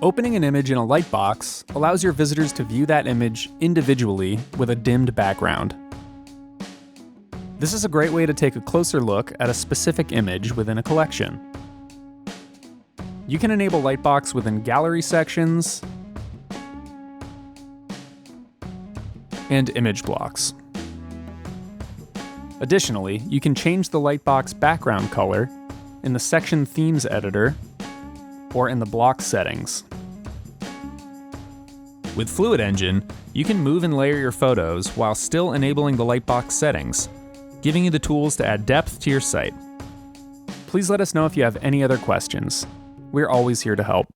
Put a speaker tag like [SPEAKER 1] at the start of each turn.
[SPEAKER 1] Opening an image in a Lightbox allows your visitors to view that image individually with a dimmed background. This is a great way to take a closer look at a specific image within a collection. You can enable Lightbox within gallery sections and image blocks. Additionally, you can change the Lightbox background color in the Section Themes editor or in the block settings. With Fluid Engine, you can move and layer your photos while still enabling the Lightbox settings, giving you the tools to add depth to your site. Please let us know if you have any other questions. We're always here to help.